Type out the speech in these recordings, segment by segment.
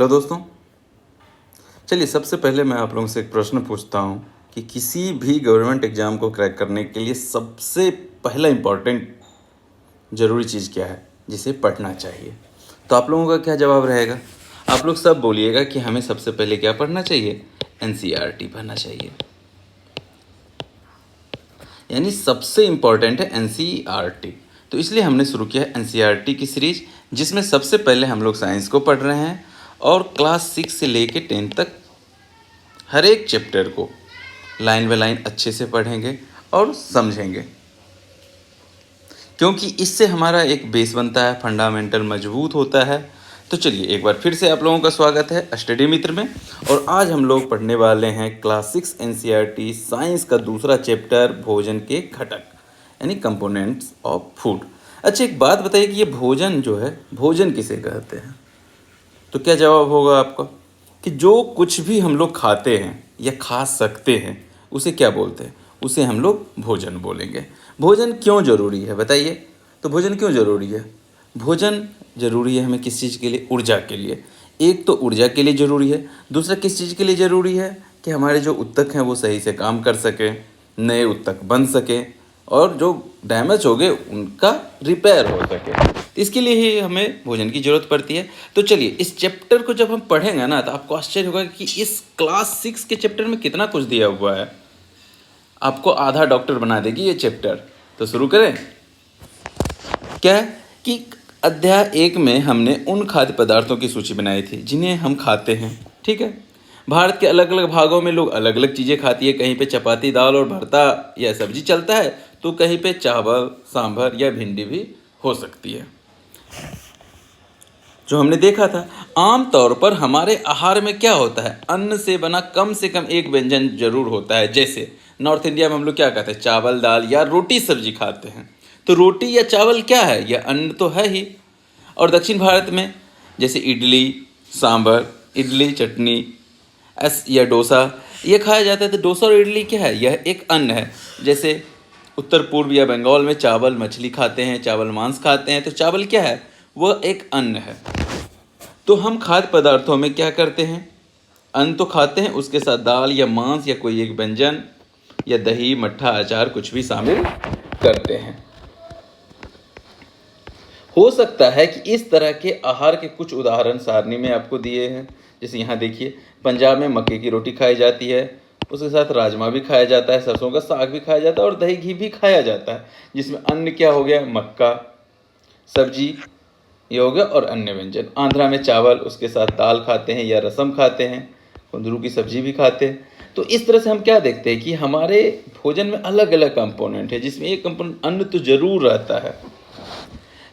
Hello दोस्तों। चलिए, सबसे पहले मैं आप लोगों से एक प्रश्न पूछता हूँ कि किसी भी गवर्नमेंट एग्ज़ाम को क्रैक करने के लिए सबसे पहला इम्पॉर्टेंट ज़रूरी चीज़ क्या है जिसे पढ़ना चाहिए? तो आप लोगों का क्या जवाब रहेगा? आप लोग सब बोलिएगा कि हमें सबसे पहले क्या पढ़ना चाहिए? एनसीईआरटी पढ़ना चाहिए। यानी सबसे इम्पॉर्टेंट है एनसीईआरटी। तो इसलिए हमने शुरू किया है एनसीईआरटी की सीरीज़, जिसमें सबसे पहले हम लोग साइंस को पढ़ रहे हैं और क्लास 6 से लेके 10 तक हर एक चैप्टर को लाइन बाय लाइन अच्छे से पढ़ेंगे और समझेंगे, क्योंकि इससे हमारा एक बेस बनता है, फंडामेंटल मजबूत होता है। तो चलिए, एक बार फिर से आप लोगों का स्वागत है स्टडी मित्र में। और आज हम लोग पढ़ने वाले हैं क्लास 6 एनसीईआरटी साइंस का दूसरा चैप्टर, भोजन के घटक यानी कंपोनेंट्स ऑफ फूड। अच्छा, एक बात बताइए कि ये भोजन जो है, भोजन किसे कहते हैं? तो क्या जवाब होगा आपका कि जो कुछ भी हम लोग खाते हैं या खा सकते हैं उसे क्या बोलते हैं? उसे हम लोग भोजन बोलेंगे। भोजन क्यों ज़रूरी है बताइए? तो भोजन क्यों ज़रूरी है? भोजन ज़रूरी है हमें किस चीज़ के लिए? ऊर्जा के लिए। एक तो ऊर्जा के लिए ज़रूरी है, दूसरा किस चीज़ के लिए ज़रूरी है कि हमारे जो ऊतक हैं वो सही से काम कर सकें, नए ऊतक बन सकें और जो डैमेज हो गए उनका रिपेयर हो सके। तो इसके लिए ही हमें भोजन की ज़रूरत पड़ती है। तो चलिए, इस चैप्टर को जब हम पढ़ेंगे ना तो आपको आश्चर्य होगा कि इस क्लास 6 के चैप्टर में कितना कुछ दिया हुआ है। आपको आधा डॉक्टर बना देगी ये चैप्टर। तो शुरू करें। क्या है कि अध्याय 1 में हमने उन खाद्य पदार्थों की सूची बनाई थी जिन्हें हम खाते हैं। ठीक है, भारत के अलग अलग भागों में लोग अलग अलग चीज़ें खाती है। कहीं पे चपाती, दाल और भरता या सब्जी चलता है, तो कहीं पे चावल, सांभर या भिंडी भी हो सकती है। जो हमने देखा था, आम तौर पर हमारे आहार में क्या होता है? अन्न से बना कम से कम एक व्यंजन जरूर होता है। जैसे नॉर्थ इंडिया में हम लोग क्या कहते हैं? चावल, दाल या रोटी सब्जी खाते हैं। तो रोटी या चावल क्या है? यह अन्न तो है ही। और दक्षिण भारत में जैसे इडली, सांभर, इडली चटनी या डोसा ये खाया जाता है। तो डोसा और इडली क्या है? यह एक अन्न है। जैसे उत्तर पूर्व या बंगाल में चावल मछली खाते हैं, चावल मांस खाते हैं। तो चावल क्या है? वह एक अन्न है। तो हम खाद्य पदार्थों में क्या करते हैं? अन्न तो खाते हैं, उसके साथ दाल या मांस या कोई एक व्यंजन या दही, मट्ठा, अचार कुछ भी शामिल करते हैं। हो सकता है कि इस तरह के आहार के कुछ उदाहरण सारणी में आपको दिए हैं। जैसे यहाँ देखिए, पंजाब में मक्के की रोटी खाई जाती है, उसके साथ राजमा भी खाया जाता है, सरसों का साग भी खाया जाता है और दही घी भी खाया जाता है। जिसमें अन्न क्या हो गया? मक्का, सब्जी ये हो गया और अन्य व्यंजन। आंध्रा में चावल, उसके साथ दाल खाते हैं या रसम खाते हैं, कुंदरू की सब्जी भी खाते हैं। तो इस तरह से हम क्या देखते हैं कि हमारे भोजन में अलग अलग कंपोनेंट है, जिसमें एक कंपोनेंट अन्न तो जरूर रहता है।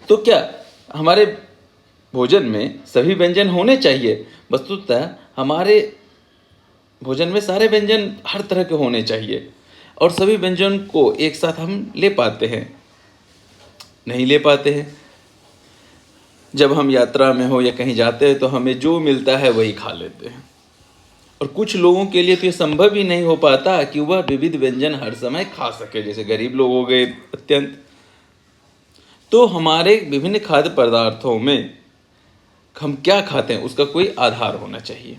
तो क्या हमारे भोजन में सभी व्यंजन होने चाहिए? वस्तुतः हमारे भोजन में सारे व्यंजन हर तरह के होने चाहिए और सभी व्यंजन को एक साथ हम ले पाते हैं? नहीं ले पाते हैं। जब हम यात्रा में हो या कहीं जाते हैं तो हमें जो मिलता है वही खा लेते हैं। और कुछ लोगों के लिए तो ये संभव ही नहीं हो पाता कि वह विविध व्यंजन हर समय खा सके। जैसे गरीब लोग हो गए अत्यंत। तो हमारे विभिन्न खाद्य पदार्थों में हम क्या खाते हैं उसका कोई आधार होना चाहिए।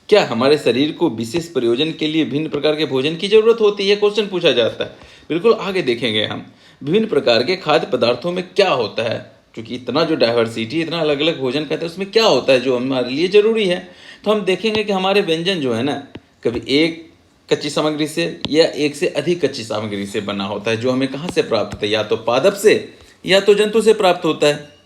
क्या हमारे शरीर को विशेष प्रयोजन के लिए भिन्न प्रकार के भोजन की जरूरत होती है? क्वेश्चन पूछा जाता है। बिल्कुल, आगे देखेंगे हम विभिन्न प्रकार के खाद्य पदार्थों में क्या होता है। क्योंकि इतना जो डाइवर्सिटी, इतना अलग अलग भोजन खाते हैं, उसमें क्या होता है जो हमारे लिए ज़रूरी है। तो हम देखेंगे कि हमारे व्यंजन जो है ना, कभी एक कच्ची सामग्री से या एक से अधिक कच्ची सामग्री से बना होता है। जो हमें कहाँ से प्राप्त होता है? या तो पादप से या तो जंतु से प्राप्त होता है।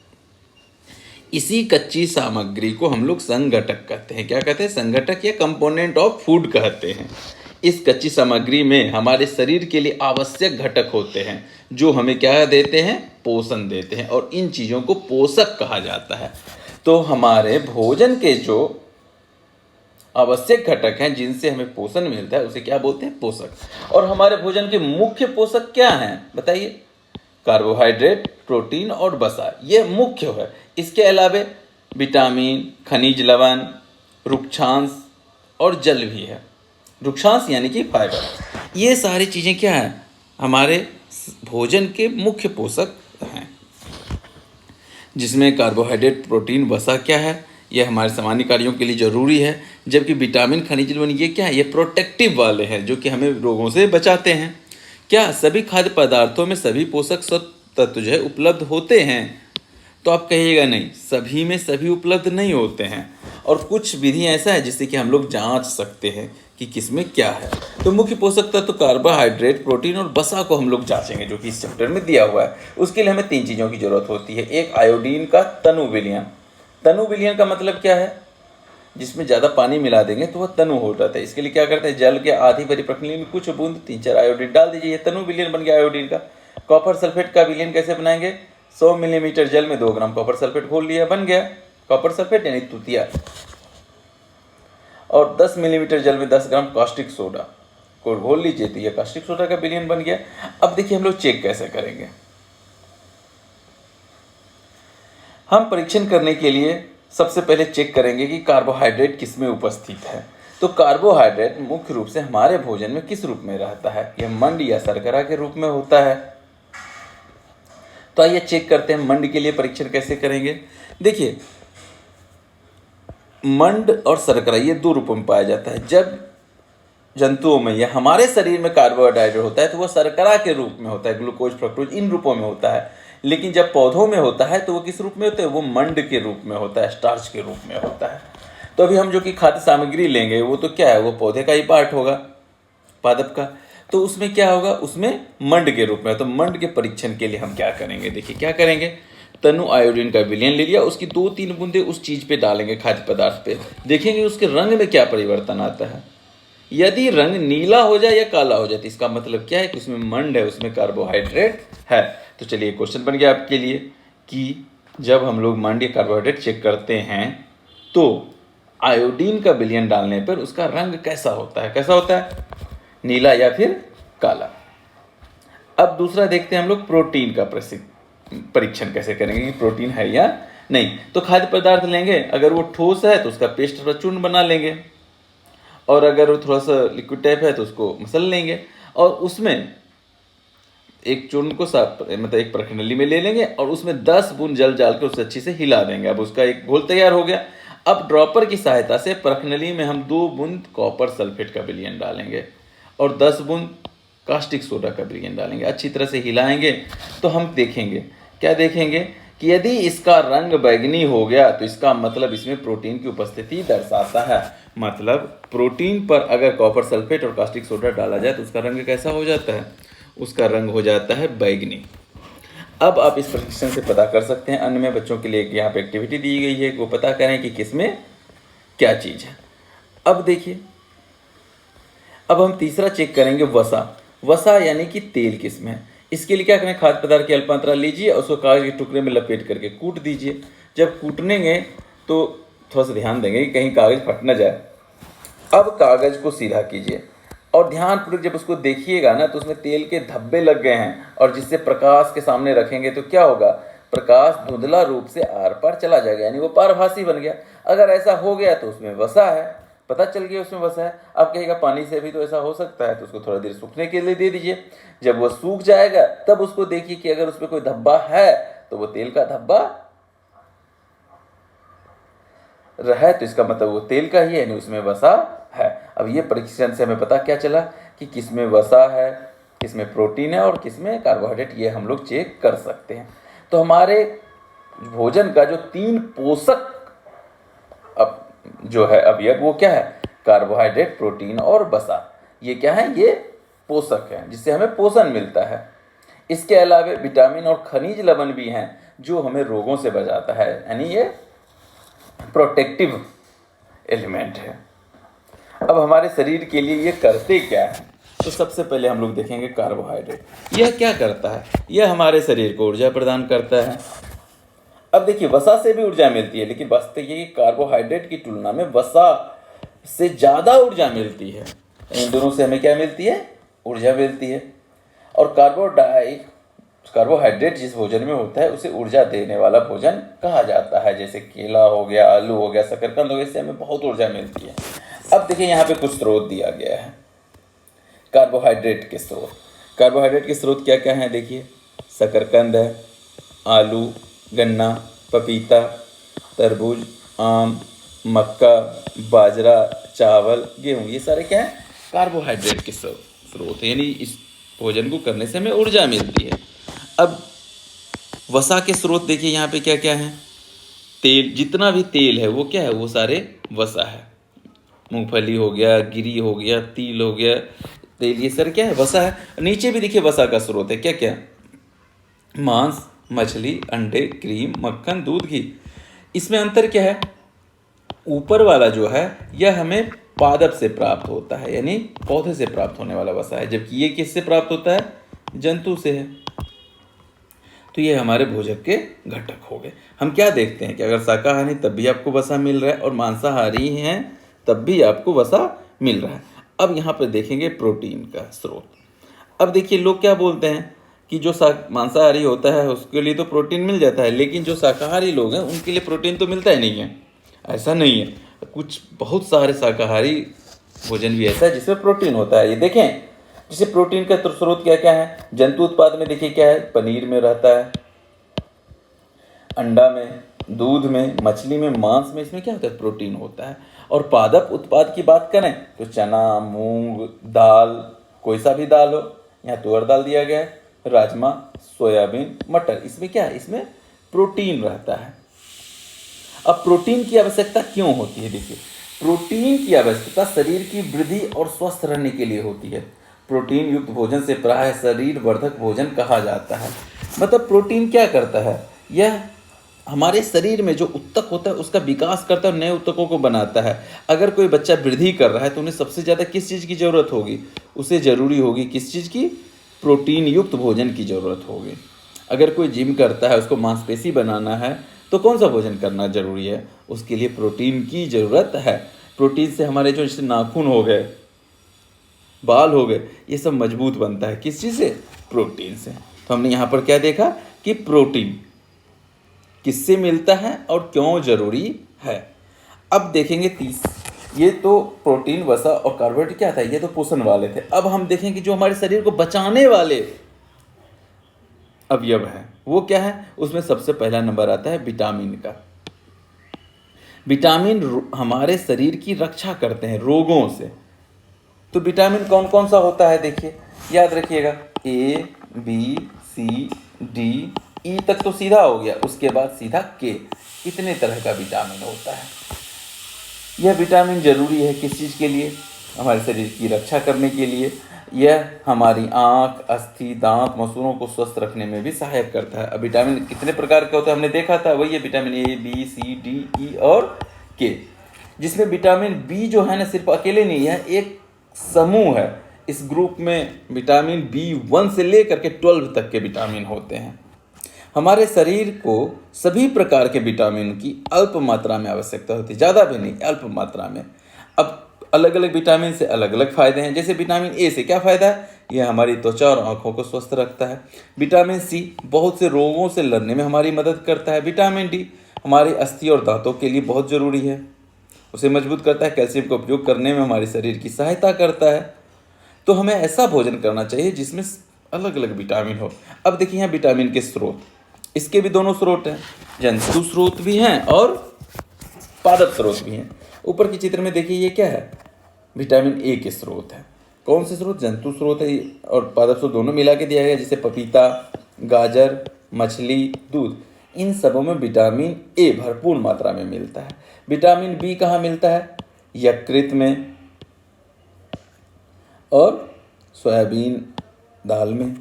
इसी कच्ची सामग्री को हम लोग संघटक कहते हैं। क्या कहते हैं? संघटक या कंपोनेंट ऑफ फूड कहते हैं। इस कच्ची सामग्री में हमारे शरीर के लिए आवश्यक घटक होते हैं जो हमें क्या देते हैं? पोषण देते हैं। और इन चीज़ों को पोषक कहा जाता है। तो हमारे भोजन के जो आवश्यक घटक हैं जिनसे हमें पोषण मिलता है उसे क्या बोलते हैं? पोषक। और हमारे भोजन के मुख्य पोषक क्या हैं बताइए? कार्बोहाइड्रेट, प्रोटीन और वसा, ये मुख्य है। इसके अलावा विटामिन, खनिज लवण, रुक्षांश और जल भी है। रुक्षांश यानी कि फाइबर। ये सारी चीज़ें क्या हैं? हमारे भोजन के मुख्य पोषक हैं। जिसमें कार्बोहाइड्रेट, प्रोटीन, वसा क्या है? यह हमारे सामान्य कार्यों के लिए ज़रूरी है। जबकि विटामिन, खनिज लवण ये क्या है, ये प्रोटेक्टिव वाले हैं जो कि हमें रोगों से बचाते हैं। क्या सभी खाद्य पदार्थों में सभी पोषक तत्व जो है उपलब्ध होते हैं? तो आप कहिएगा नहीं, सभी में सभी उपलब्ध नहीं होते हैं, और कुछ विधि ऐसा है जिससे कि हम लोग जांच सकते हैं कि किसमें क्या है। तो मुख्य पोषक तत्व कार्बोहाइड्रेट, प्रोटीन और वसा को हम लोग जांचेंगे, जो कि इस चैप्टर में दिया हुआ है। उसके लिए हमें 3 चीज़ों की जरूरत होती है। एक, आयोडीन का तनु विलयन। तनु विलयन का मतलब क्या है? जिसमें ज़्यादा पानी मिला देंगे तो वह तनु हो जाता है। इसके लिए क्या करते हैं, जल के आधी भरी प्रणाली में कुछ बूंद 3-4 आयोडीन डाल दीजिए, तनु विलयन बन गया आयोडीन का। कॉपर सल्फेट का विलयन कैसे बनाएंगे? 100 मिलीमीटर जल में 2 ग्राम कॉपर सल्फेट घोल लिया, बन गया कॉपर सल्फेट यानी तुतिया। और 10 मिलीमीटर जल में 10 ग्राम कास्टिक सोडा को घोल लीजिए, तो यह कास्टिक सोडा का विलयन बन गया। अब देखिए हम लोग चेक कैसे करेंगे। हम परीक्षण करने के लिए सबसे पहले चेक करेंगे कि कार्बोहाइड्रेट किस में उपस्थित है। तो कार्बोहाइड्रेट मुख्य रूप से हमारे भोजन में किस रूप में रहता है? यह मंड या शर्करा के रूप में होता है। तो आइए चेक करते हैं मंड के लिए परीक्षण कैसे करेंगे। देखिए, मंड और शर्करा ये 2 रूपों में पाया जाता है। जब जंतुओं में या हमारे शरीर में कार्बोहाइड्रेट होता है तो वह शर्करा के रूप में होता है, ग्लूकोज, फ्रक्टोज इन रूपों में होता है। लेकिन जब पौधों में होता है तो वो किस रूप में होता है? वो मंड के रूप में होता है, स्टार्च के रूप में होता है। तो अभी हम जो कि खाद्य सामग्री लेंगे वो तो क्या है, वो पौधे का ही पार्ट होगा, पादप का। तो उसमें क्या होगा, उसमें मंड के रूप में। तो मंड के परीक्षण के लिए हम क्या करेंगे, देखिए क्या करेंगे। तनु आयोडीन का विलयन ले लिया, उसकी 2-3 बूंदे उस चीज़ पे डालेंगे, खाद्य पदार्थ पे, देखेंगे उसके रंग में क्या परिवर्तन आता है। यदि रंग नीला हो जाए या काला हो जाए तो इसका मतलब क्या है कि उसमें मंड है, उसमें कार्बोहाइड्रेट है। तो चलिए क्वेश्चन बन गया आपके लिए कि जब हम लोग मंड या कार्बोहाइड्रेट चेक करते हैं तो आयोडीन का विलयन डालने पर उसका रंग कैसा होता है? कैसा होता है? नीला या फिर काला। अब दूसरा देखते हैं हम लोग प्रोटीन का परीक्षण कैसे करेंगे कि प्रोटीन है या नहीं। तो खाद्य पदार्थ लेंगे, अगर वो ठोस है तो उसका पेस्ट अथवा चूर्ण बना लेंगे, और अगर वो थोड़ा सा लिक्विड टाइप है तो उसको मसल लेंगे, और उसमें एक चूर्ण को मतलब एक प्रखंडली में ले लेंगे और उसमें 10 बूंद जल डाल के उसे अच्छे से हिला देंगे। अब उसका एक घोल तैयार हो गया। अब ड्रॉपर की सहायता से प्रखंडली में हम 2 बूंद कॉपर सल्फेट का विलयन डालेंगे और 10 बूंद कास्टिक सोडा का विलयन डालेंगे, अच्छी तरह से हिलाएंगे। तो हम देखेंगे, क्या देखेंगे कि यदि इसका रंग बैंगनी हो गया तो इसका मतलब इसमें प्रोटीन की उपस्थिति दर्शाता है। मतलब प्रोटीन पर अगर कॉपर सल्फेट और कास्टिक सोडा डाला जाए तो उसका रंग कैसा हो जाता है? उसका रंग हो जाता है बैंगनी। अब आप इस परीक्षण से पता कर सकते हैं। अन्य में बच्चों के लिए यहाँ पे एक्टिविटी दी गई है, वो पता करें कि किसमें क्या चीज़ है। अब देखिए, अब हम तीसरा चेक करेंगे वसा। वसा यानी कि तेल किसमें है। इसके लिए क्या करें, खाद्य पदार्थ की अल्प मात्रा लीजिए और उसको कागज के टुकड़े में लपेट करके कूट दीजिए। जब कूटनेंगे तो थोड़ा सा ध्यान देंगे कि कहीं कागज फट न जाए। अब कागज को सीधा कीजिए और ध्यानपूर्वक जब उसको देखिएगा ना तो उसमें तेल के धब्बे लग गए हैं, और जिससे प्रकाश के सामने रखेंगे तो क्या होगा, प्रकाश धुंधला रूप से आर पार चला जाएगा, यानी वो पारभासी बन गया। अगर ऐसा हो गया तो उसमें वसा है, पता चल गया उसमें वसा है। अब कहेगा पानी से भी तो ऐसा हो सकता है, तो उसको थोड़ा देर सूखने के लिए दे दीजिए। जब वो सूख जाएगा तब उसको देखिए कि अगर उसमें कोई धब्बा है तो वो तेल का धब्बा है, तो इसका मतलब वो तेल का ही है, यानी उसमें वसा है। अब ये परीक्षण से हमें पता क्या चला कि किसमें वसा है, किसमें प्रोटीन है और किसमें कार्बोहाइड्रेट, ये हम लोग चेक कर सकते हैं। तो हमारे भोजन का जो 3 पोषक अब जो है अवयव वो क्या है, कार्बोहाइड्रेट, प्रोटीन और वसा। ये क्या है, ये पोषक है जिससे हमें पोषण मिलता है। इसके अलावा विटामिन और खनिज लवण भी हैं जो हमें रोगों से बचाता है, यानी ये प्रोटेक्टिव एलिमेंट है। अब हमारे शरीर के लिए ये करते क्या है, तो सबसे पहले हम लोग देखेंगे कार्बोहाइड्रेट। यह क्या करता है, यह हमारे शरीर को ऊर्जा प्रदान करता है। अब देखिए, वसा से भी ऊर्जा मिलती है, लेकिन वास्तव ये कार्बोहाइड्रेट की तुलना में वसा से ज़्यादा ऊर्जा मिलती है। इन दोनों से हमें क्या मिलती है, ऊर्जा मिलती है। और कार्बोहाइड्रेट जिस भोजन में होता है उसे ऊर्जा देने वाला भोजन कहा जाता है। जैसे केला हो गया, आलू हो गया, शकरकंद हो गया, इससे हमें बहुत ऊर्जा मिलती है। अब देखिए यहाँ पे कुछ स्रोत दिया गया है कार्बोहाइड्रेट के स्रोत। कार्बोहाइड्रेट के स्रोत क्या क्या हैं, देखिए शकरकंद है, आलू, गन्ना, पपीता, तरबूज, आम, मक्का, बाजरा, चावल, गेहूँ, ये सारे क्या है? कार्बोहाइड्रेट के स्रोत है, यानी इस भोजन को करने से हमें ऊर्जा मिलती है। अब वसा के स्रोत देखिए यहाँ पे क्या क्या है। तेल, जितना भी तेल है वो क्या है? वो सारे वसा है। मूंगफली हो गया, गिरी हो गया, तिल हो गया, तेल, ये सर क्या है? वसा है। नीचे भी देखिए वसा का स्रोत है, क्या क्या? मांस, मछली, अंडे, क्रीम, मक्खन, दूध, घी। इसमें अंतर क्या है? ऊपर वाला जो है यह हमें पादप से प्राप्त होता है, यानी पौधे से प्राप्त होने वाला वसा है, जबकि ये किससे प्राप्त होता है? जंतु से है। तो ये हमारे भोजन के घटक हो गए। हम क्या देखते हैं कि अगर शाकाहारी तब भी आपको वसा मिल रहा है और मांसाहारी हैं तब भी आपको वसा मिल रहा है। अब यहाँ पर देखेंगे प्रोटीन का स्रोत। अब देखिए लोग क्या बोलते हैं कि जो मांसाहारी होता है उसके लिए तो प्रोटीन मिल जाता है, लेकिन जो शाकाहारी लोग हैं उनके लिए प्रोटीन तो मिलता ही नहीं है। ऐसा नहीं है, कुछ बहुत सारे शाकाहारी भोजन भी ऐसा है जिसमें प्रोटीन होता है। ये देखें, जैसे प्रोटीन का स्रोत क्या क्या है? जंतु उत्पाद में देखिए क्या है? पनीर में रहता है, अंडा में, दूध में, मछली में, मांस में, इसमें क्या होता है? प्रोटीन होता है। और पादप उत्पाद की बात करें तो चना, मूंग, दाल, कोई सा भी दाल हो, यहाँ तुअर दाल दिया गया है, राजमा, सोयाबीन, मटर, इसमें क्या है? इसमें प्रोटीन रहता है। अब प्रोटीन की आवश्यकता क्यों होती है? देखिए, प्रोटीन की आवश्यकता शरीर की वृद्धि और स्वस्थ रहने के लिए होती है। प्रोटीन युक्त भोजन से प्रायः शरीर वर्धक भोजन कहा जाता है। मतलब प्रोटीन क्या करता है? यह हमारे शरीर में जो ऊतक होता है उसका विकास करता है और नए ऊतकों को बनाता है। अगर कोई बच्चा वृद्धि कर रहा है तो उन्हें सबसे ज़्यादा किस चीज़ की ज़रूरत होगी? उसे ज़रूरी होगी किस चीज़ की? प्रोटीन युक्त भोजन की ज़रूरत होगी। अगर कोई जिम करता है, उसको मांसपेशी बनाना है, तो कौन सा भोजन करना जरूरी है? उसके लिए प्रोटीन की ज़रूरत है। प्रोटीन से हमारे जो जैसे नाखून हो गए, बाल हो गए, ये सब मजबूत बनता है। किस चीज़ से? प्रोटीन से। तो हमने यहाँ पर क्या देखा कि प्रोटीन किससे मिलता है और क्यों जरूरी है। अब देखेंगे ये तो प्रोटीन, वसा और कार्बोहाइड्रेट क्या था? ये तो पोषण वाले थे। अब हम देखेंगे जो हमारे शरीर को बचाने वाले अवयव है वो क्या है? उसमें सबसे पहला नंबर आता है विटामिन का। विटामिन हमारे शरीर की रक्षा करते हैं रोगों से। तो विटामिन कौन कौन सा होता है? देखिए, याद रखिएगा, ए, बी, सी, डी, ई तक तो सीधा हो गया, उसके बाद सीधा के। इतने तरह का विटामिन होता है। यह विटामिन जरूरी है किस चीज़ के लिए? हमारे शरीर की रक्षा करने के लिए। यह हमारी आँख, अस्थि, दांत, मसूड़ों को स्वस्थ रखने में भी सहायक करता है। अब विटामिन कितने प्रकार के होते हैं हमने देखा था, वही है vitamin A, B, C, D, E और के। जिसमें विटामिन बी जो है ना, सिर्फ अकेले नहीं है, एक समूह है। इस ग्रुप में विटामिन B1 से लेकर के 12 तक के विटामिन होते हैं। हमारे शरीर को सभी प्रकार के विटामिन की अल्प मात्रा में आवश्यकता होती है, ज़्यादा भी नहीं, अल्प मात्रा में। अब अलग अलग विटामिन से अलग अलग फायदे हैं। जैसे विटामिन ए से क्या फ़ायदा है? यह हमारी त्वचा और आँखों को स्वस्थ रखता है। विटामिन सी बहुत से रोगों से लड़ने में हमारी मदद करता है। विटामिन डी हमारी अस्थि और दांतों के लिए बहुत ज़रूरी है, उसे मजबूत करता है। कैल्शियम का उपयोग करने में हमारे शरीर की सहायता करता है। तो हमें ऐसा भोजन करना चाहिए जिसमें अलग अलग विटामिन हो। अब देखिए यहाँ विटामिन के स्रोत, इसके भी दोनों स्रोत हैं, जंतु स्रोत भी हैं और पादप स्रोत भी हैं। ऊपर के चित्र में देखिए ये क्या है? विटामिन ए के स्रोत है। कौन से स्रोत? जंतु स्रोत है और पादप स्रोत दोनों मिला के दिया गया। जैसे पपीता, गाजर, मछली, दूध, इन सबों में विटामिन ए भरपूर मात्रा में मिलता है। विटामिन बी कहाँ मिलता है? यकृत में और सोयाबीन दाल में।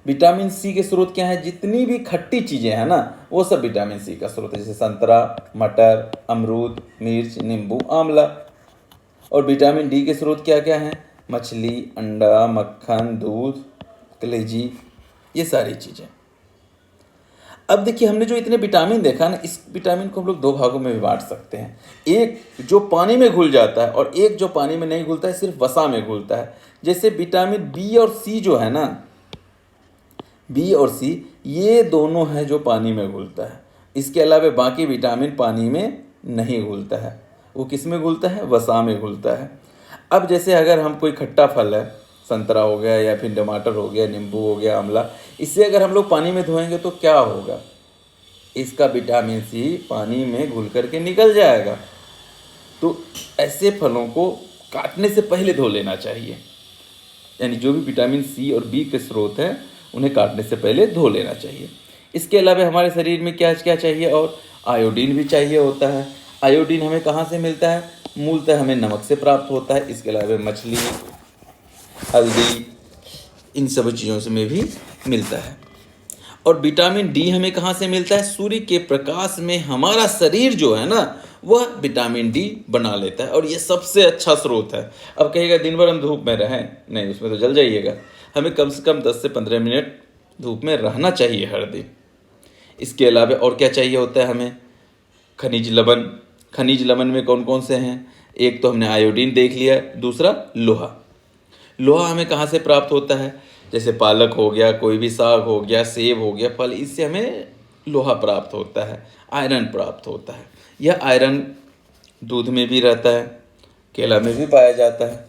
विटामिन सी के स्रोत क्या है? जितनी भी खट्टी चीज़ें हैं ना, वो सब विटामिन सी का स्रोत है। जैसे संतरा, मटर, अमरूद, मिर्च, नींबू, आंवला। और विटामिन डी के स्रोत क्या क्या हैं? मछली, अंडा, मक्खन, दूध, कलेजी, ये सारी चीज़ें। अब देखिए हमने जो इतने विटामिन देखा ना, इस विटामिन को हम लोग दो भागों में भी बांट सकते हैं। एक जो पानी में घुल जाता है और एक जो पानी में नहीं घुलता है, सिर्फ वसा में घुलता है। जैसे विटामिन बी और सी जो है ना, बी और सी ये दोनों हैं जो पानी में घुलता है। इसके अलावा बाकी विटामिन पानी में नहीं घुलता है। वो किस में घुलता है? वसा में घुलता है। अब जैसे अगर हम कोई खट्टा फल है, संतरा हो गया या फिर टमाटर हो गया, नींबू हो गया, आंवला, इसे अगर हम लोग पानी में धोएंगे तो क्या होगा? इसका विटामिन सी पानी में घुल करके निकल जाएगा। तो ऐसे फलों को काटने से पहले धो लेना चाहिए, यानी जो भी विटामिन सी और बी के स्रोत हैं उन्हें काटने से पहले धो लेना चाहिए। इसके अलावा हमारे शरीर में क्या क्या चाहिए, और आयोडीन भी चाहिए होता है। आयोडीन हमें कहाँ से मिलता है? मूलतः हमें नमक से प्राप्त होता है। इसके अलावा मछली, हल्दी, इन सब चीज़ों से में भी मिलता है। और विटामिन डी हमें कहाँ से मिलता है? सूर्य के प्रकाश में हमारा शरीर जो है ना वह विटामिन डी बना लेता है, और ये सबसे अच्छा स्रोत है। अब कहिएगा दिन भर हम धूप में रहें, नहीं, उसमें तो जल जाइएगा। हमें कम से कम 10 से 15 मिनट धूप में रहना चाहिए हर दिन। इसके अलावा और क्या चाहिए होता है हमें? खनिज लवण। खनिज लवण में कौन कौन से हैं? एक तो हमने आयोडीन देख लिया, दूसरा लोहा। लोहा हमें कहाँ से प्राप्त होता है? जैसे पालक हो गया, कोई भी साग हो गया, सेब हो गया, फल, इससे हमें लोहा प्राप्त होता है, आयरन प्राप्त होता है। यह आयरन दूध में भी रहता है, केला में भी पाया जाता है।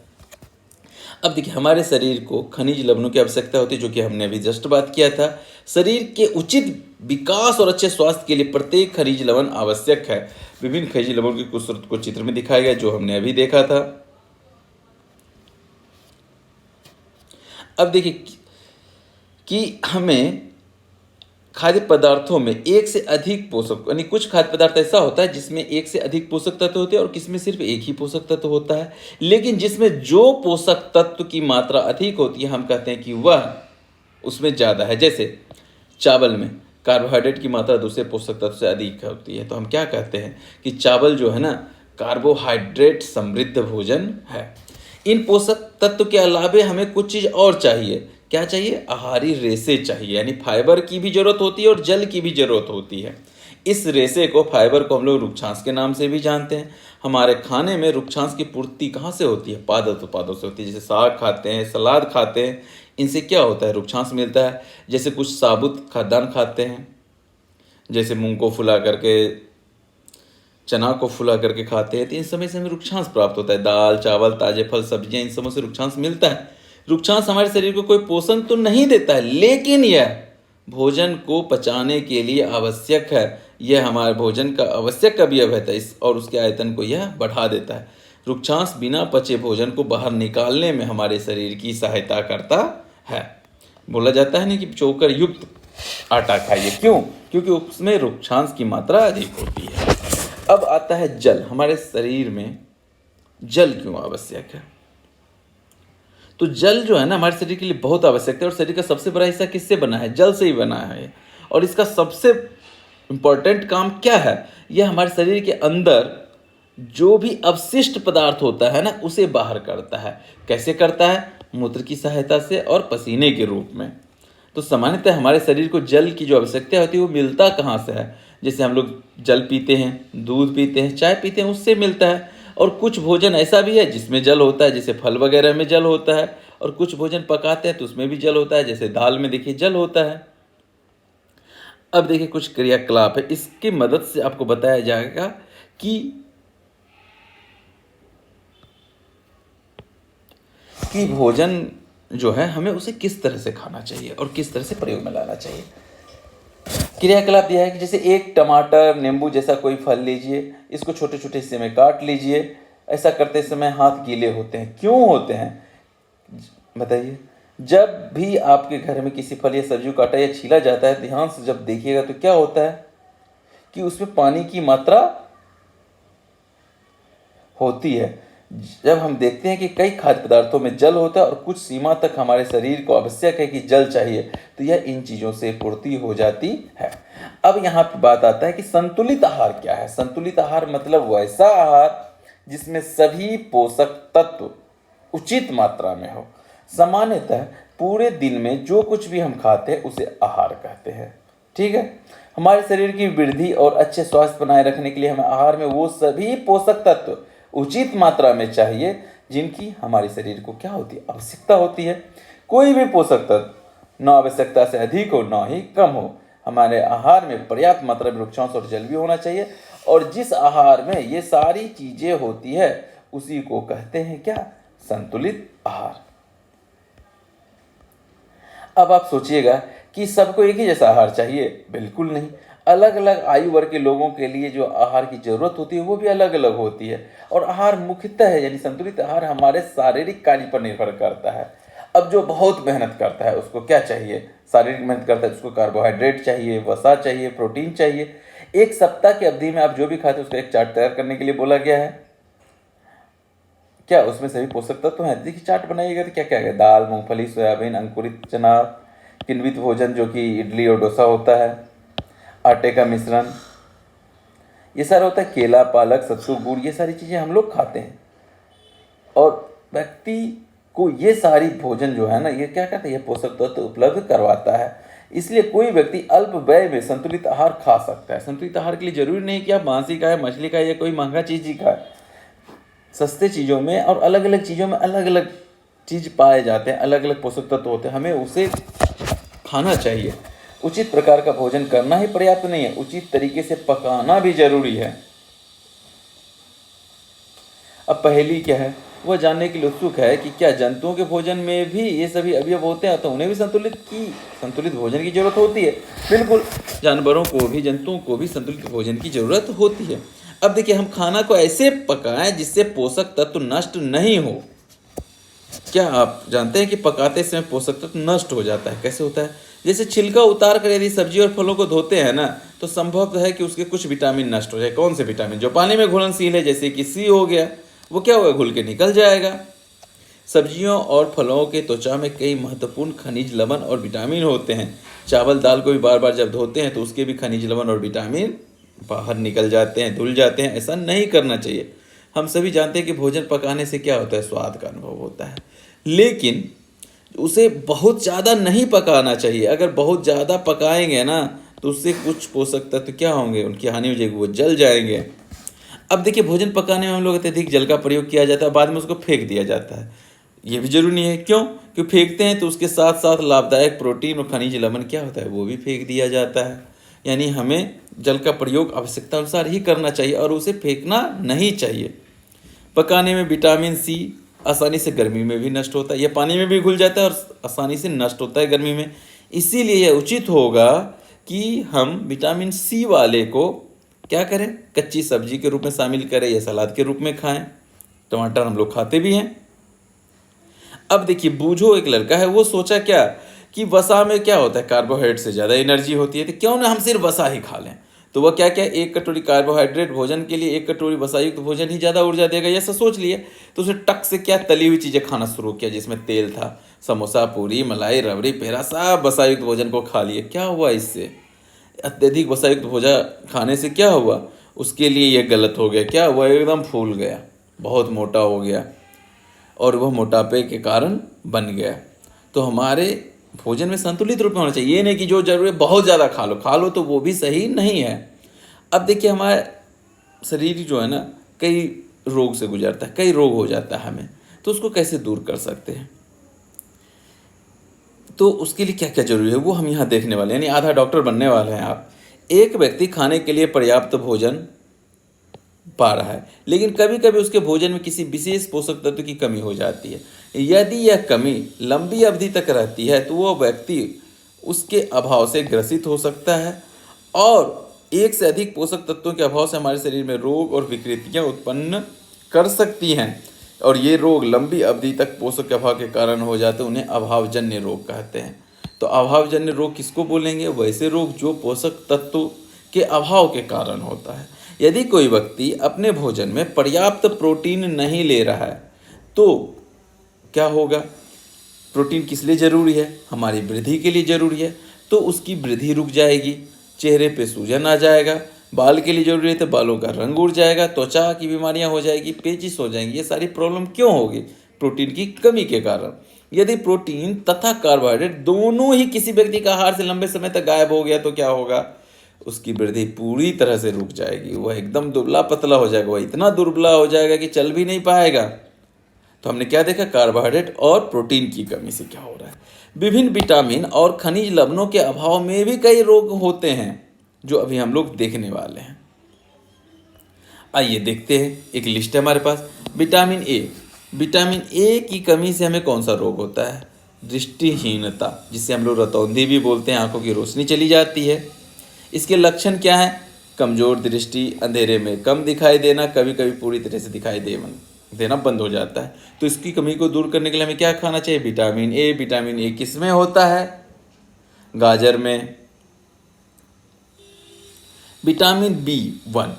अब देखिए, हमारे शरीर को खनिज लवणों की आवश्यकता होती है, जो कि हमने अभी जस्ट बात किया था। शरीर के उचित विकास और अच्छे स्वास्थ्य के लिए प्रत्येक खनिज लवण आवश्यक है। विभिन्न खनिज लवणों की कुछ स्रोत को चित्र में दिखाया गया, जो हमने अभी देखा था। अब देखिए कि हमें खाद्य पदार्थों में एक से अधिक पोषक, यानी कुछ खाद्य पदार्थ ऐसा होता है जिसमें एक से अधिक पोषक तत्व होते हैं और किसमें सिर्फ एक ही पोषक तत्व होता है। लेकिन जिसमें जो पोषक तत्व की मात्रा अधिक होती है हम कहते हैं कि वह उसमें ज़्यादा है। जैसे चावल में कार्बोहाइड्रेट की मात्रा दूसरे पोषक तत्व से अधिक होती है, तो हम क्या कहते हैं कि चावल जो है ना कार्बोहाइड्रेट समृद्ध भोजन है। इन पोषक तत्व के अलावे हमें कुछ चीज़ और चाहिए। क्या चाहिए? आहारी रेशे चाहिए, यानी फाइबर की भी जरूरत होती है और जल की भी जरूरत होती है। इस रेशे को, फाइबर को हम लोग रुक्षांश के नाम से भी जानते हैं। हमारे खाने में रुक्षांश की पूर्ति कहाँ से होती है? पादप उत्पादों से होती है। जैसे साग खाते हैं, सलाद खाते हैं, इनसे क्या होता है? रुक्षांश मिलता है। जैसे कुछ साबुत खाद्यान्न खाते हैं, जैसे मूंग को फुला करके, चना को फुला करके खाते हैं, तो इन समय से हमें रुक्षांश प्राप्त होता है। दाल, चावल, ताजे फल, सब्जियां, इन सबों से रुक्षांश मिलता है। रुक्षांश हमारे शरीर को कोई पोषण तो नहीं देता है, लेकिन यह भोजन को पचाने के लिए आवश्यक है। यह हमारे भोजन का आवश्यक अवयव है और उसके आयतन को यह बढ़ा देता है। रुक्षांश बिना पचे भोजन को बाहर निकालने में हमारे शरीर की सहायता करता है। बोला जाता है ना कि चोकर युक्त आटा खाइए। क्यों? क्योंकि उसमें रुक्षांश की मात्रा अधिक होती है। अब आता है जल। हमारे शरीर में जल क्यों आवश्यक है? तो जल जो है ना हमारे शरीर के लिए बहुत आवश्यक है, और शरीर का सबसे बड़ा हिस्सा किससे बना है? जल से ही बना है। और इसका सबसे इम्पोर्टेंट काम क्या है? यह हमारे शरीर के अंदर जो भी अवशिष्ट पदार्थ होता है ना उसे बाहर करता है। कैसे करता है? मूत्र की सहायता से और पसीने के रूप में। तो सामान्यतः हमारे शरीर को जल की जो आवश्यकता होती है वो मिलता कहाँ से है? जैसे हम लोग जल पीते हैं, दूध पीते हैं, चाय पीते हैं, उससे मिलता है। और कुछ भोजन ऐसा भी है जिसमें जल होता है, जैसे फल वगैरह में जल होता है। और कुछ भोजन पकाते हैं तो उसमें भी जल होता है, जैसे दाल में देखिए जल होता है। अब देखिए कुछ क्रियाकलाप है, इसकी मदद से आपको बताया जाएगा कि भोजन जो है हमें उसे किस तरह से खाना चाहिए और किस तरह से प्रयोग में लाना चाहिए। क्रियाकलाप यह है कि जैसे एक टमाटर, नींबू जैसा कोई फल लीजिए, इसको छोटे छोटे हिस्से में काट लीजिए। ऐसा करते समय हाथ गीले होते हैं। क्यों होते हैं बताइए? जब भी आपके घर में किसी फल या सब्जी को काटा या छीला जाता है, ध्यान से जब देखिएगा तो क्या होता है कि उसमें पानी की मात्रा होती है। जब हम देखते हैं कि कई खाद्य पदार्थों में जल होता है और कुछ सीमा तक हमारे शरीर को आवश्यक है कि जल चाहिए, तो यह इन चीज़ों से पूर्ति हो जाती है। अब यहाँ पर बात आता है कि संतुलित आहार क्या है। संतुलित आहार मतलब वैसा आहार जिसमें सभी पोषक तत्व उचित मात्रा में हो। सामान्यतः पूरे दिन में जो कुछ भी हम खाते हैं उसे आहार कहते हैं। ठीक है। हमारे शरीर की वृद्धि और अच्छे स्वास्थ्य बनाए रखने के लिए हमें आहार में वो सभी पोषक तत्व उचित मात्रा में चाहिए जिनकी हमारे शरीर को क्या होती है? आवश्यकता होती है। कोई भी पोषक तत्व न आवश्यकता से अधिक हो न ही कम हो। हमारे आहार में पर्याप्त मात्रा में रुक्षांश और जल भी होना चाहिए, और जिस आहार में ये सारी चीजें होती है उसी को कहते हैं क्या? संतुलित आहार। अब आप सोचिएगा कि सबको एक ही जैसा आहार चाहिए? बिल्कुल नहीं। अलग अलग आयु वर्ग के लोगों के लिए जो आहार की जरूरत होती है वो भी अलग अलग होती है। और आहार मुख्यतः है यानी संतुलित आहार हमारे शारीरिक कार्य पर निर्भर करता है। अब जो बहुत मेहनत करता है उसको क्या चाहिए, शारीरिक मेहनत करता है उसको कार्बोहाइड्रेट चाहिए, वसा चाहिए, प्रोटीन चाहिए। एक सप्ताह की अवधि में आप जो भी खाते हैं उसका एक चार्ट तैयार करने के लिए बोला गया है। क्या उसमें सभी पोषक तत्व हैं? देखिए चार्ट बनाइएगा तो क्या क्या है, दाल, मूंगफली, सोयाबीन, अंकुरित चना, किण्वित भोजन जो कि इडली और डोसा होता है, आटे का मिश्रण, ये सारा होता है, केला, पालक, सत्तू, गुड़, ये सारी चीज़ें हम लोग खाते हैं। और व्यक्ति को ये सारी भोजन जो है ना ये क्या कहते हैं, ये पोषक तत्व उपलब्ध करवाता है। इसलिए कोई व्यक्ति अल्प व्यय में संतुलित आहार खा सकता है। संतुलित आहार के लिए जरूरी नहीं कि आप मांसी खाएं, मछली खाएं या कोई महंगा चीज़ ही खाएं। सस्ते चीज़ों में और अलग अलग चीज़ों में अलग अलग चीज़ पाए जाते हैं, अलग अलग पोषक तत्व होते हैं, हमें उसे खाना चाहिए। उचित प्रकार का भोजन करना ही पर्याप्त नहीं है, उचित तरीके से पकाना भी जरूरी है। अब पहेली क्या है, वह जानने के लिए उत्सुक है कि क्या जंतुओं के भोजन में भी ये सभी अवयव होते हैं, तो उन्हें भी संतुलित भोजन की जरूरत होती है। बिल्कुल, जानवरों को भी, जंतुओं को भी संतुलित भोजन की जरूरत होती है। अब देखिए, हम खाना को ऐसे पकाएं जिससे पोषक तत्व नष्ट नहीं हो। क्या आप जानते हैं कि पकाते समय पोषक तत्व नष्ट हो जाता है? कैसे होता है? जैसे छिलका उतार कर यदि सब्जी और फलों को धोते हैं ना, तो संभव है कि उसके कुछ विटामिन नष्ट हो जाए। कौन से विटामिन? जो पानी में घुलनशील है, जैसे कि सी हो गया, वो क्या होगा, घुल के निकल जाएगा। सब्जियों और फलों के त्वचा में कई महत्वपूर्ण खनिज, लवण और विटामिन होते हैं। चावल दाल को भी बार बार जब धोते हैं तो उसके भी खनिज, लवण और विटामिन बाहर निकल जाते हैं, धुल जाते हैं। ऐसा नहीं करना चाहिए। हम सभी जानते हैं कि भोजन पकाने से क्या होता है, स्वाद का अनुभव होता है, लेकिन उसे बहुत ज़्यादा नहीं पकाना चाहिए। अगर बहुत ज़्यादा पकाएंगे ना तो उससे कुछ पोषक तत्व क्या होंगे, उनकी हानि हो जाएगी, वो जल जाएंगे। अब देखिए, भोजन पकाने में हम लोग अत्यधिक जल का प्रयोग किया जाता है, बाद में उसको फेंक दिया जाता है। ये भी जरूरी नहीं है। क्यों? क्योंकि फेंकते हैं तो उसके साथ साथ लाभदायक प्रोटीन और खनिज लवण क्या होता है, वो भी फेंक दिया जाता है। यानी हमें जल का प्रयोग आवश्यकता अनुसार ही करना चाहिए और उसे फेंकना नहीं चाहिए। पकाने में विटामिन सी आसानी से गर्मी में भी नष्ट होता है, यह पानी में भी घुल जाता है और आसानी से नष्ट होता है गर्मी में। इसीलिए यह उचित होगा कि हम विटामिन सी वाले को क्या करें, कच्ची सब्जी के रूप में शामिल करें या सलाद के रूप में खाएं। टमाटर हम लोग खाते भी हैं। अब देखिए, बूझो एक लड़का है, वो सोचा क्या कि वसा में क्या होता है, कार्बोहाइड्रेट से ज़्यादा एनर्जी होती है, तो क्यों ना हम सिर्फ वसा ही खा लें। तो वह क्या क्या, एक कटोरी कार्बोहाइड्रेट भोजन के लिए एक कटोरी वसायुक्त भोजन ही ज़्यादा ऊर्जा देगा, ऐसा सोच लिया। तो उसने टक से क्या, तली हुई चीज़ें खाना शुरू किया जिसमें तेल था। समोसा, पूरी, मलाई, रबड़ी, पेड़ा, सब वसायुक्त भोजन को खा लिए। क्या हुआ इससे? अत्यधिक वसायुक्त भोजन खाने से क्या हुआ, उसके लिए यह गलत हो गया। क्या हुआ, एकदम फूल गया, बहुत मोटा हो गया और वह मोटापे के कारण बन गया। तो हमारे भोजन में संतुलित रूप में होना चाहिए। ये नहीं कि जो जरूरी बहुत ज़्यादा खा लो तो वो भी सही नहीं है। अब देखिए, हमारे शरीर जो है ना कई रोग से गुजरता है, कई रोग हो जाता है हमें, तो उसको कैसे दूर कर सकते हैं, तो उसके लिए क्या क्या जरूरी है वो हम यहाँ देखने वाले हैं। यानी आधा डॉक्टर बनने वाले हैं आप। एक व्यक्ति खाने के लिए पर्याप्त भोजन पा रहा है, लेकिन कभी कभी उसके भोजन में किसी विशेष पोषक तत्व की कमी हो जाती है। यदि यह कमी लंबी अवधि तक रहती है तो वह व्यक्ति उसके अभाव से ग्रसित हो सकता है, और एक से अधिक पोषक तत्वों के अभाव से हमारे शरीर में रोग और विकृतियां उत्पन्न कर सकती हैं। और ये रोग लंबी अवधि तक पोषक के अभाव के कारण हो जाते हैं, उन्हें अभावजन्य रोग कहते हैं। तो अभावजन्य रोग किसको बोलेंगे? वैसे रोग जो पोषक तत्व के अभाव के कारण होता है। यदि कोई व्यक्ति अपने भोजन में पर्याप्त प्रोटीन नहीं ले रहा है तो क्या होगा? प्रोटीन किस लिए जरूरी है? हमारी वृद्धि के लिए जरूरी है, तो उसकी वृद्धि रुक जाएगी, चेहरे पे सूजन आ जाएगा। बाल के लिए जरूरी है तो बालों का रंग उड़ जाएगा, त्वचा की बीमारियां हो जाएगी, पेचिश हो जाएंगी। ये सारी प्रॉब्लम क्यों होगी? प्रोटीन की कमी के कारण। यदि प्रोटीन तथा कार्बोहाइड्रेट दोनों ही किसी व्यक्ति का आहार से लंबे समय तक गायब हो गया तो क्या होगा? उसकी वृद्धि पूरी तरह से रुक जाएगी, वह एकदम दुबला पतला हो जाएगा, वह इतना दुबला हो जाएगा कि चल भी नहीं पाएगा। तो हमने क्या देखा? कार्बोहाइड्रेट और प्रोटीन की कमी से क्या हो रहा है। विभिन्न विटामिन और खनिज लवणों के अभाव में भी कई रोग होते हैं जो अभी हम लोग देखने वाले हैं। आइए देखते हैं, एक लिस्ट है हमारे पास। विटामिन ए, विटामिन ए की कमी से हमें कौन सा रोग होता है? दृष्टिहीनता, जिसे हम लोग रतौंधी भी बोलते हैं, आंखों की रोशनी चली जाती है। इसके लक्षण क्या है? कमजोर दृष्टि, अंधेरे में कम दिखाई देना, कभी कभी पूरी तरह से दिखाई देना बंद हो जाता है। तो इसकी कमी को दूर करने के लिए हमें क्या खाना चाहिए? Vitamin A. विटामिन ए किस में होता है? गाजर में। विटामिन B1,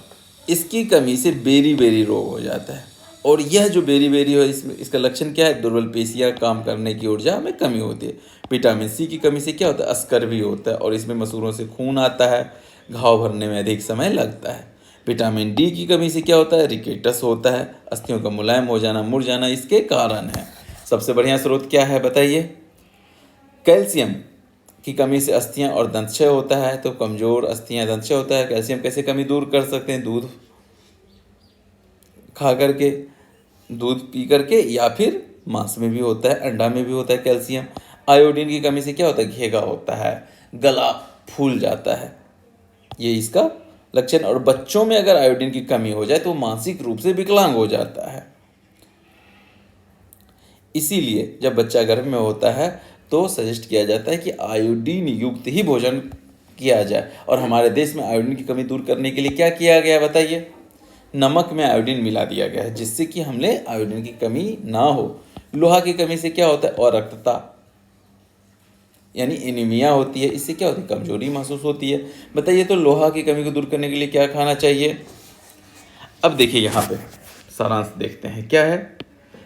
इसकी कमी से बेरी रोग हो जाता है। और यह जो बेरी हो, इसका लक्षण क्या है? दुर्बल पेशियां, काम करने की ऊर्जा में कमी होती है। विटामिन सी की कमी से क्या होता है? अस्कर भी होता है और इसमें मसूड़ों से खून आता है, घाव भरने में अधिक समय लगता है। विटामिन डी की कमी से क्या होता है? रिकेटस होता है, अस्थियों का मुलायम हो जाना, मुड़ जाना इसके कारण है। सबसे बढ़िया स्रोत क्या है बताइए? कैल्शियम की कमी से अस्थियां और दंतक्षय होता है। तो कमजोर अस्थियां, दंतक्षय होता है। कैल्शियम कैसे कमी दूर कर सकते हैं? दूध खा करके, दूध पी करके, या फिर मांस में भी होता है, अंडा में भी होता है कैल्शियम। आयोडीन की कमी से क्या होता है? घेगा होता है, गला फूल जाता है, ये इसका लक्षण। और बच्चों में अगर आयोडीन की कमी हो जाए तो मानसिक रूप से विकलांग हो जाता है। इसीलिए जब बच्चा गर्भ में होता है तो सजेस्ट किया जाता है कि आयोडीन युक्त ही भोजन किया जाए। और हमारे देश में आयोडीन की कमी दूर करने के लिए क्या किया गया बताइए? नमक में आयोडीन मिला दिया गया है, जिससे कि हमें आयोडीन की कमी ना हो। लोहा की कमी से क्या होता है? और रक्तता यानी एनीमिया होती है। इससे क्या होती है? कमजोरी महसूस होती है। बताइए, तो लोहा की कमी को दूर करने के लिए क्या खाना चाहिए? अब देखिए यहाँ पे सारांश देखते हैं क्या है।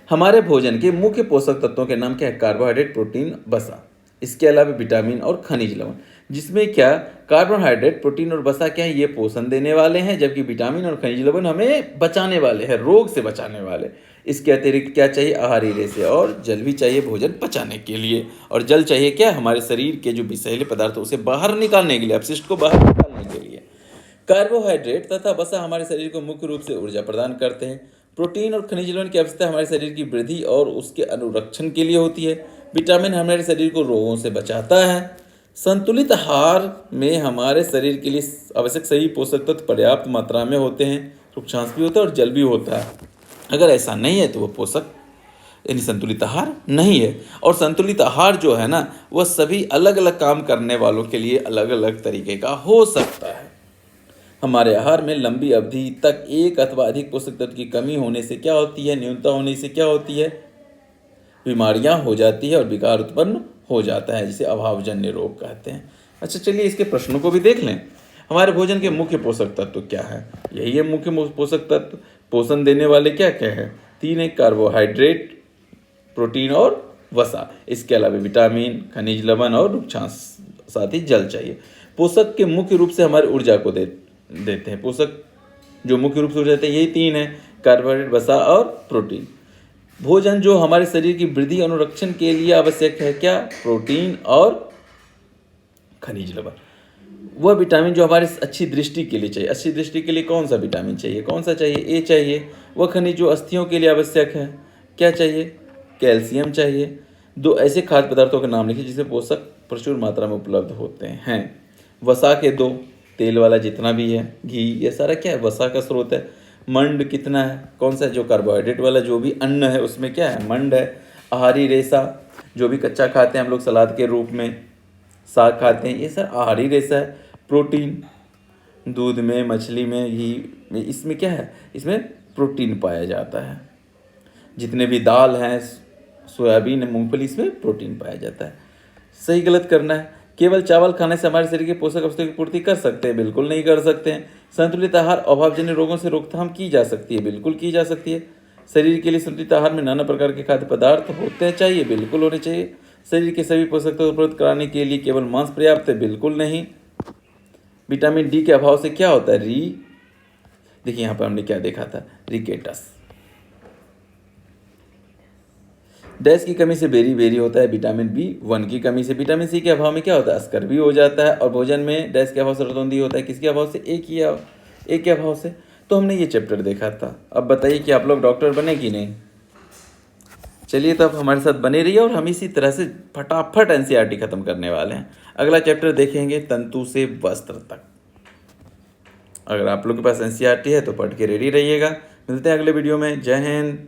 हमारे भोजन के मुख्य पोषक तत्वों के नाम क्या है? कार्बोहाइड्रेट, प्रोटीन, वसा। इसके अलावा विटामिन और खनिज लवण, जिसमें क्या कार्बोहाइड्रेट, प्रोटीन और वसा क्या है? ये पोषण देने वाले हैं, जबकि विटामिन और खनिज लवण हमें बचाने वाले हैं, रोग से बचाने वाले। इसके अतिरिक्त क्या चाहिए? आहारी रेशे और जल भी चाहिए भोजन पचाने के लिए। और जल चाहिए क्या? हमारे शरीर के जो विषैले पदार्थ उसे बाहर निकालने के लिए, अपशिष्ट को बाहर निकालने के लिए। कार्बोहाइड्रेट तथा वसा हमारे शरीर को मुख्य रूप से ऊर्जा प्रदान करते हैं। प्रोटीन और खनिज लवण की आवश्यकता हमारे शरीर की वृद्धि और उसके अनुरक्षण के लिए होती है। विटामिन हमारे शरीर को रोगों से बचाता है। संतुलित आहार में हमारे शरीर के लिए आवश्यक सही पोषक तत्व पर्याप्त मात्रा में होते हैं। सूक्ष्मांश भी होता है और जल भी होता है। अगर ऐसा नहीं है तो वह पोषक यानी संतुलित आहार नहीं है। और संतुलित आहार जो है ना, वह सभी अलग अलग काम करने वालों के लिए अलग अलग तरीके का हो सकता है। हमारे आहार में लंबी अवधि तक एक अथवा अधिक पोषक तत्व की कमी होने से क्या होती है? न्यूनता होने से क्या होती है? बीमारियां हो जाती है और विकार उत्पन्न हो जाता है, जिसे अभावजन्य रोग कहते हैं। अच्छा, चलिए इसके प्रश्नों को भी देख लें। हमारे भोजन के मुख्य पोषक तत्व क्या है? यही है मुख्य पोषक तत्व। पोषण देने वाले क्या क्या है? 3 है, कार्बोहाइड्रेट, प्रोटीन और वसा। इसके अलावा विटामिन, खनिज लवण और रूक्षांश, साथ ही जल चाहिए। पोषक के मुख्य रूप से हमारी ऊर्जा को देते हैं। पोषक जो मुख्य रूप से ऊर्जा देते हैं यही 3 है, कार्बोहाइड्रेट, वसा और प्रोटीन। भोजन जो हमारे शरीर की वृद्धि अनुरक्षण के लिए आवश्यक है क्या? प्रोटीन और खनिज लवण। वह विटामिन जो हमारे अच्छी दृष्टि के लिए चाहिए। अच्छी दृष्टि के लिए कौन सा विटामिन चाहिए? कौन सा चाहिए? ए चाहिए। वह खनिज जो अस्थियों के लिए आवश्यक है, क्या चाहिए? कैल्शियम चाहिए। 2 ऐसे खाद्य पदार्थों के नाम लिखिए जिसमें पोषक प्रचुर मात्रा में उपलब्ध होते हैं। वसा के 2, तेल वाला जितना भी है, घी, ये सारा क्या है? वसा का स्रोत है। मंड कितना है? कौन सा? जो कार्बोहाइड्रेट वाला जो भी अन्न है उसमें क्या है? मंड है। आहारी रेशा, जो भी कच्चा खाते हैं हम लोग सलाद के रूप में, साग खाते हैं, ये सर आहारी रेशा है। प्रोटीन, दूध में, मछली में, घी में, इसमें क्या है? इसमें प्रोटीन पाया जाता है। जितने भी दाल हैं, सोयाबीन, मूंगफली, इसमें प्रोटीन पाया जाता है। सही गलत करना है। केवल चावल खाने से हमारे शरीर के पोषक वस्तुओं की पूर्ति कर सकते हैं? बिल्कुल नहीं कर सकते हैं। संतुलित आहार अभावजन्य रोगों से रोकथाम की जा सकती है? बिल्कुल की जा सकती है। शरीर के लिए संतुलित आहार में नाना प्रकार के खाद्य पदार्थ होते हैं चाहिए? बिल्कुल होने चाहिए। शरीर के सभी पोषक तत्व उपलब्ध कराने के लिए केवल मांस पर्याप्त है? बिल्कुल नहीं। विटामिन डी के अभाव से क्या होता है? देखिए यहाँ पर हमने क्या देखा था? रिकेटस। डैश की कमी से बेरी होता है। विटामिन B1 की कमी से। विटामिन सी के अभाव में क्या होता है? अस्कर भी हो जाता है। और भोजन में डैश के अभाव से रतौंधी होता है। किसके अभाव से? एक के अभाव से। तो हमने ये चैप्टर देखा था। अब बताइए कि आप लोग डॉक्टर बने कि नहीं? चलिए, तो अब हमारे साथ बने रहिए और हम इसी तरह से फटाफट NCERT खत्म करने वाले हैं। अगला चैप्टर देखेंगे तंतु से वस्त्र तक। अगर आप लोग के पास NCERT है तो पढ़ के रेडी रहिएगा। मिलते हैं अगले वीडियो में। जय हिंद।